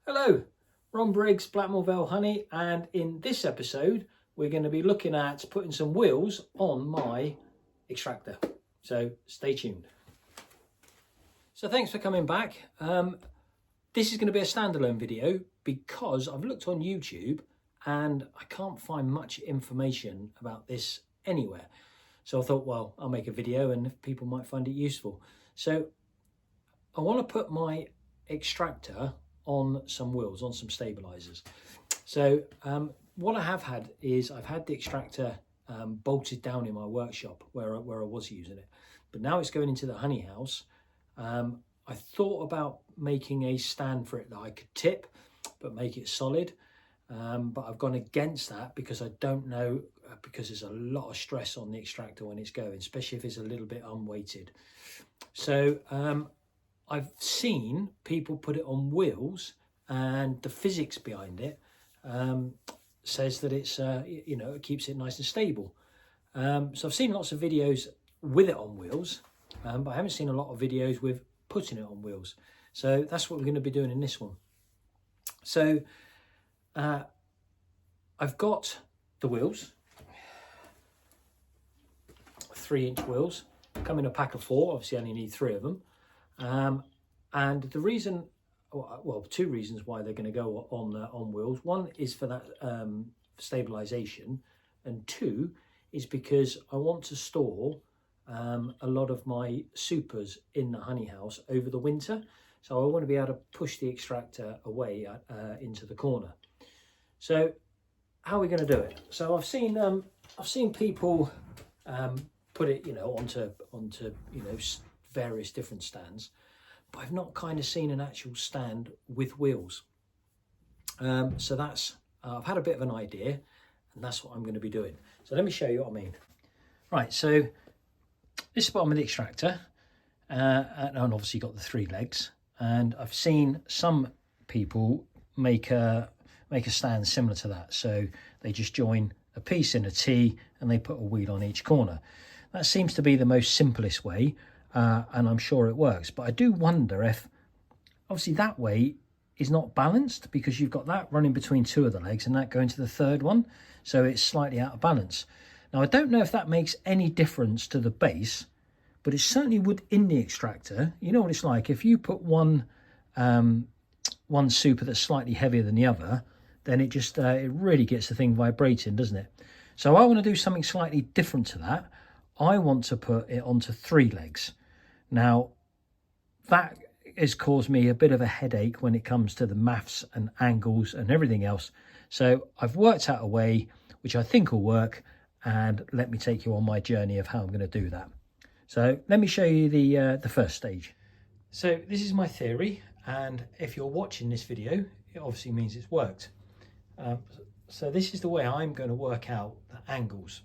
Hello, Ron Briggs, Blackmore Vale Honey, and in this episode we're going to be looking at putting some wheels on my extractor, so stay tuned. So thanks for coming back. This is going to be a standalone video because I've looked on YouTube and I can't find much information about this anywhere. So I thought, well, I'll make a video and people might find it useful. So I want to put my extractor on some wheels, on some stabilizers. So what I have had is I've had the extractor bolted down in my workshop where I was using it, but now it's going into the honey house. I thought about making a stand for it that I could tip but make it solid, but I've gone against that because I don't know, because there's a lot of stress on the extractor when it's going, especially if it's a little bit unweighted. So I've seen people put it on wheels, and the physics behind it says that it's it keeps it nice and stable. So I've seen lots of videos with it on wheels, but I haven't seen a lot of videos with putting it on wheels. So that's what we're going to be doing in this one. So I've got the wheels, 3-inch wheels, come in a pack of 4. Obviously I only need 3 of them. And the reason, well, 2 reasons why they're going to go on wheels. One is for that stabilization, and 2 is because I want to store a lot of my supers in the honey house over the winter. So I want to be able to push the extractor away into the corner. So how are we going to do it? So I've seen people put it, onto various different stands, but I've not kind of seen an actual stand with wheels. So that's I've had a bit of an idea, and that's what I'm going to be doing. So let me show you what I mean. Right, so this is the bottom of the extractor, and obviously got the 3 legs. And I've seen some people make a stand similar to that. So they just join a piece in a T and they put a wheel on each corner. That seems to be the most simplest way, and I'm sure it works. But I do wonder if, obviously that way is not balanced, because you've got that running between 2 of the legs and that going to the 3rd one. So it's slightly out of balance. Now I don't know if that makes any difference to the base, but it certainly would in the extractor. You know what it's like, if you put one super that's slightly heavier than the other, then it just it really gets the thing vibrating, doesn't it? So I want to do something slightly different to that. I want to put it onto 3 legs. Now that has caused me a bit of a headache when it comes to the maths and angles and everything else. So I've worked out a way which I think will work, and let me take you on my journey of how I'm going to do that. So let me show you the first stage. So this is my theory, and if you're watching this video, it obviously means it's worked. So this is the way I'm going to work out the angles.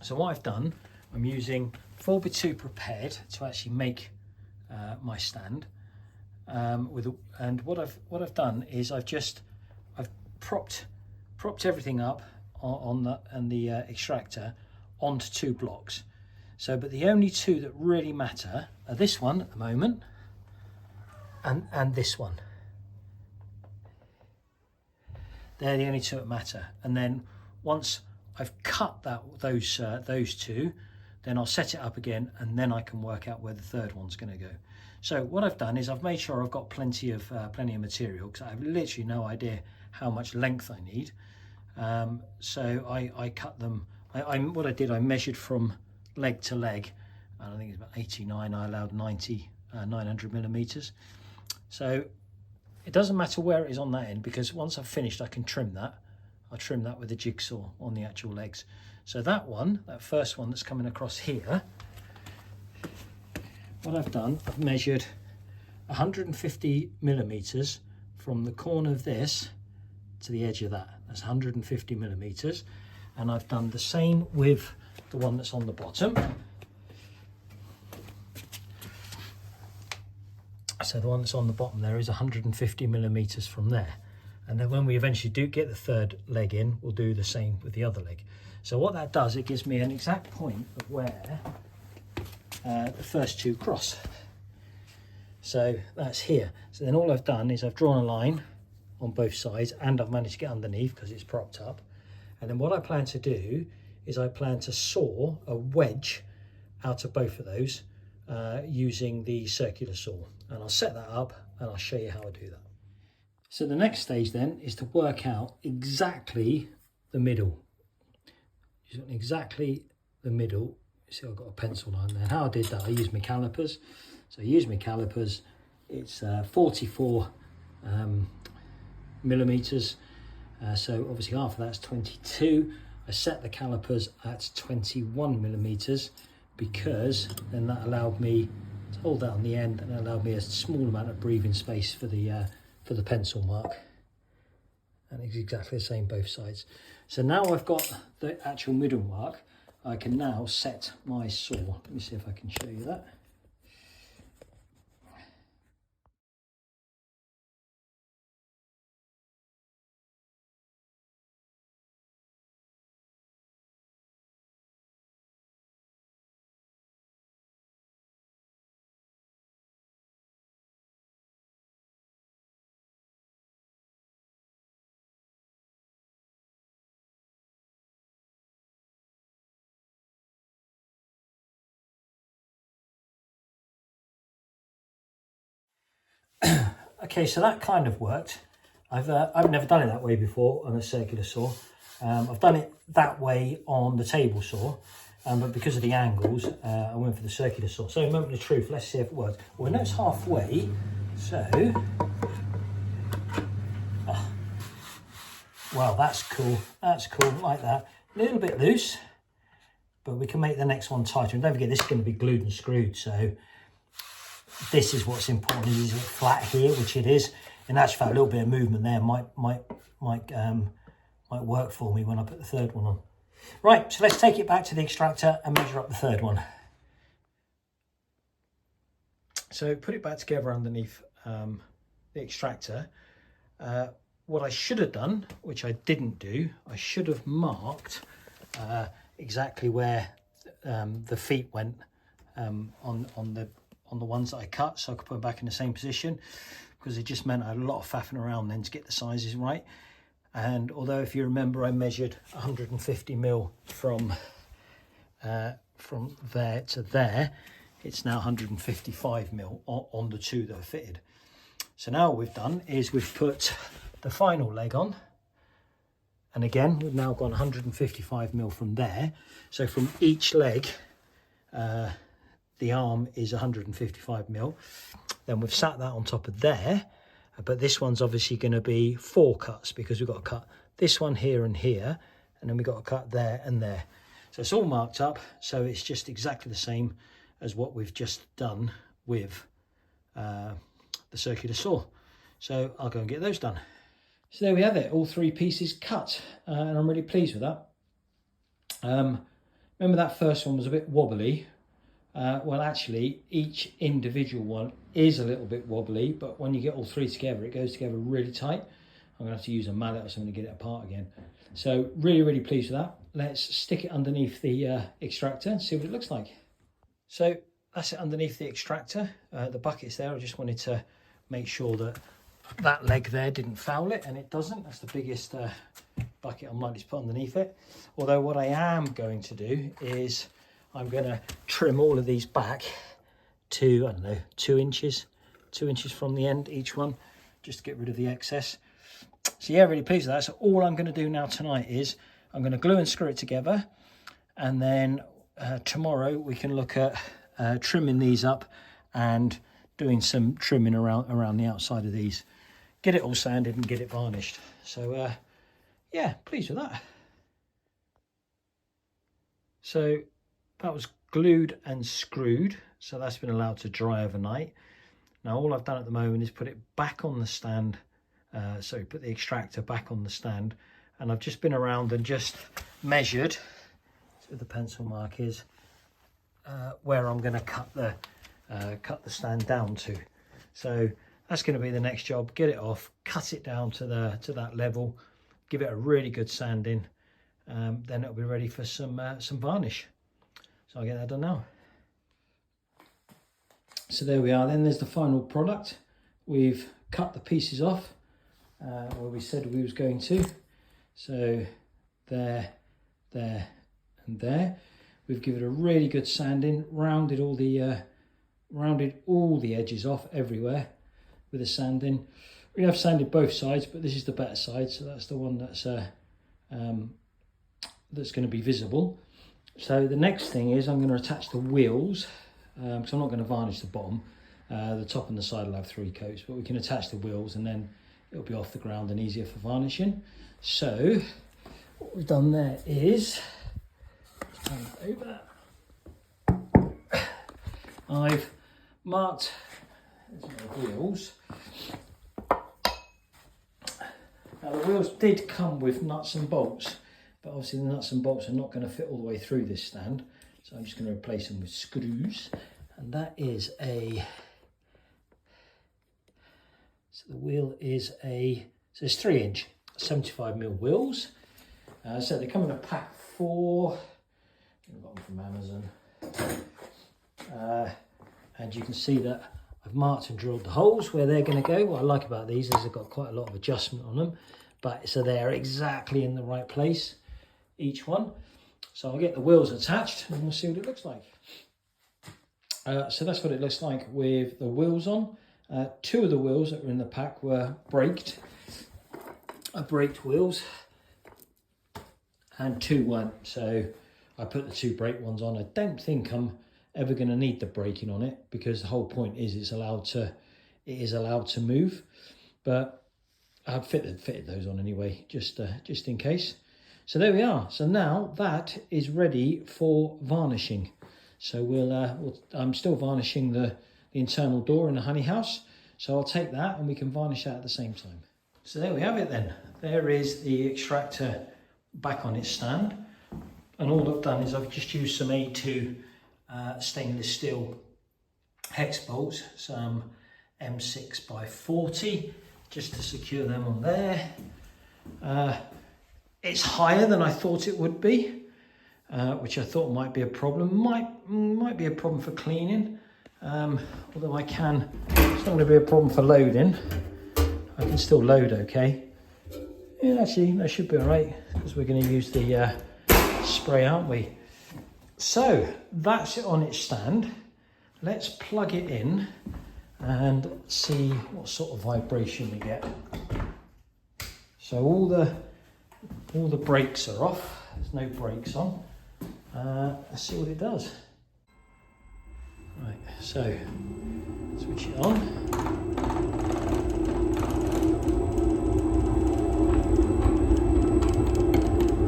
So what I've done, I'm using 4x2 prepared to actually make my stand. And what I've done is I've propped everything up on the extractor onto 2 blocks. So, but the only 2 that really matter are this one at the moment and this one. They're the only 2 that matter. And then once I've cut those 2, then I'll set it up again, and then I can work out where the 3rd one's going to go. So what I've done is I've made sure I've got plenty of material, because I have literally no idea how much length I need. So I cut them. What I did, I measured from leg to leg, and I think it's about 89. I allowed 900 millimeters. So it doesn't matter where it is on that end, because once I've finished I can trim that. I'll trim that with a jigsaw on the actual legs. So that first one that's coming across here, what I've done, I've measured 150 millimeters from the corner of this to the edge of that. That's 150 millimeters. And I've done the same with the one that's on the bottom. So the one that's on the bottom there is 150 millimeters from there. And then when we eventually do get the 3rd leg in, we'll do the same with the other leg. So what that does, it gives me an exact point of where the first 2 cross. So that's here. So then all I've done is I've drawn a line on both sides, and I've managed to get underneath because it's propped up. And then what I plan to do is I plan to saw a wedge out of both of those using the circular saw. And I'll set that up and I'll show you how I do that. So the next stage then is to work out exactly the middle. Exactly the middle. See, I've got a pencil line there. How I did that, I used my calipers. So I used my calipers. It's 44 millimeters. So obviously half of that's 22. I set the calipers at 21 millimeters because then that allowed me to hold that on the end, and allowed me a small amount of breathing space for the pencil mark. And it's exactly the same both sides. So now I've got the actual middle mark, I can now set my saw. Let me see if I can show you that. Okay, so that kind of worked. I've never done it that way before on a circular saw. I've done it that way on the table saw, but because of the angles, I went for the circular saw. So, moment of truth, let's see if it works. Well, we know it's halfway, so... Oh, well, that's cool. That's cool, like that. A little bit loose, but we can make the next one tighter. And don't forget, this is going to be glued and screwed, so... This is what's important, is it flat here, which it is. In actual fact, a little bit of movement there might work for me when I put the third one on. Right, so let's take it back to the extractor and measure up the third one. So put it back together underneath the extractor. What I should have done, which I didn't do, I should have marked exactly where the feet went on the ones that I cut, so I could put them back in the same position, because it just meant I had a lot of faffing around then to get the sizes right. And although, if you remember, I measured 150 mil from there to there, it's now 155 mil on the two that are fitted. So now what we've done is we've put the final leg on, and again we've now gone 155 mil from there. So from each leg, the arm is 155 mil. Then we've sat that on top of there, but this one's obviously going to be 4 cuts, because we've got to cut this one here and here, and then we've got to cut there and there. So it's all marked up, so it's just exactly the same as what we've just done with the circular saw. So I'll go and get those done. So there we have it, all 3 pieces cut, and I'm really pleased with that. Remember that first one was a bit wobbly. Well, actually, each individual one is a little bit wobbly, but when you get all 3 together, it goes together really tight. I'm going to have to use a mallet or something to get it apart again. So really, really pleased with that. Let's stick it underneath the extractor and see what it looks like. So that's it underneath the extractor. The bucket's there. I just wanted to make sure that that leg there didn't foul it, and it doesn't. That's the biggest bucket I'm likely to put underneath it. Although what I am going to do is I'm going to trim all of these back to, I don't know, 2 inches from the end, each one, just to get rid of the excess. So yeah, really pleased with that. So all I'm going to do now tonight is I'm going to glue and screw it together, and then tomorrow we can look at trimming these up and doing some trimming around the outside of these, get it all sanded and get it varnished. So yeah, pleased with that. So that was glued and screwed, so that's been allowed to dry overnight. Now all I've done at the moment is put it back on the stand, so put the extractor back on the stand, and I've just been around and just measured, so the pencil mark is, where I'm going to cut the stand down to. So that's going to be the next job, get it off, cut it down to that level, give it a really good sanding, then it'll be ready for some varnish. So I'll get that done now. So there we are. Then there's the final product. We've cut the pieces off where we said we was going to. So there, there and there. We've given it a really good sanding, rounded all the edges off everywhere with the sanding. We have sanded both sides, but this is the better side, so that's the one that's going to be visible. So the next thing is I'm going to attach the wheels, because I'm not going to varnish the bottom. The top and the side will have 3 coats, but we can attach the wheels and then it'll be off the ground and easier for varnishing. So what we've done there is, turn it over. I've marked the wheels. Now the wheels did come with nuts and bolts, but obviously the nuts and bolts are not going to fit all the way through this stand. So I'm just going to replace them with screws. And that is so the wheel is so it's 3-inch, 75mm wheels. So they come in a pack 4. I got them from Amazon. And you can see that I've marked and drilled the holes where they're going to go. What I like about these is they've got quite a lot of adjustment on them, but so they're exactly in the right place, each one. So I'll get the wheels attached and we'll see what it looks like. So that's what it looks like with the wheels on. 2 of the wheels that were in the pack were braked. Braked wheels, and 2 weren't. So I put the 2 brake ones on. I don't think I'm ever going to need the braking on it, because the whole point is it is allowed to move. But I've fitted those on anyway, just in case. So there we are. So now that is ready for varnishing. So I'm still varnishing the internal door in the honey house. So I'll take that and we can varnish that at the same time. So there we have it then. There is the extractor back on its stand. And all I've done is I've just used some A2 stainless steel hex bolts, some M6 by 40, just to secure them on there. It's higher than I thought it would be, which I thought might be a problem. Might be a problem for cleaning, although it's not going to be a problem for loading. I can still load okay. Yeah, actually that should be all right, because we're going to use the spray, aren't we? So that's it on its stand. Let's plug it in and see what sort of vibration we get. So all the brakes are off. There's no brakes on. Let's see what it does. Right, so switch it on.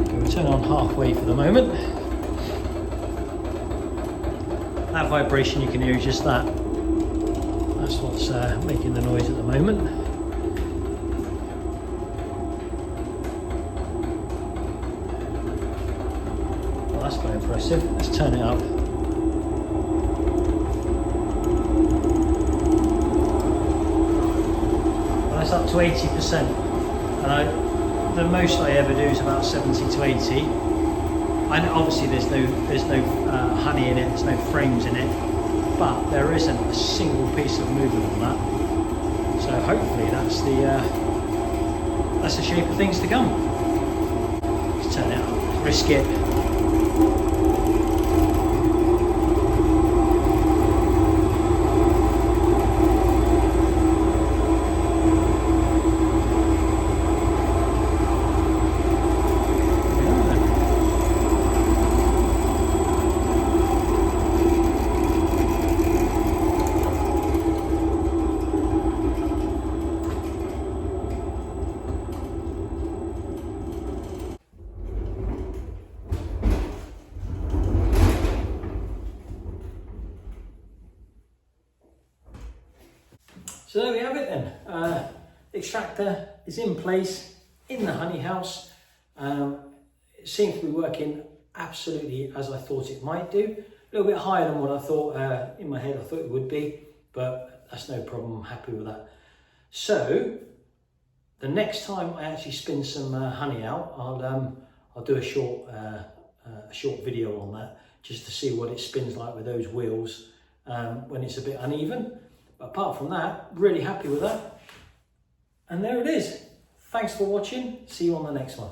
Okay, we'll turn it on halfway for the moment. That vibration you can hear is just that. That's what's making the noise at the moment. Well, that's quite impressive. Let's turn it up. Well, that's up to 80%. And the most I ever do is about 70 to 80. And obviously there's no honey in it, there's no frames in it, but there isn't a single piece of movement on that. So hopefully that's the shape of things to come. Let's turn it up, risk it. So there we have it then. The extractor is in place in the honey house. It seems to be working absolutely as I thought it might do. A little bit higher than what I thought, in my head I thought it would be, but that's no problem, I'm happy with that. So the next time I actually spin some honey out, I'll do a short video on that, just to see what it spins like with those wheels when it's a bit uneven. But apart from that, really happy with that. And there it is. Thanks for watching. See you on the next one.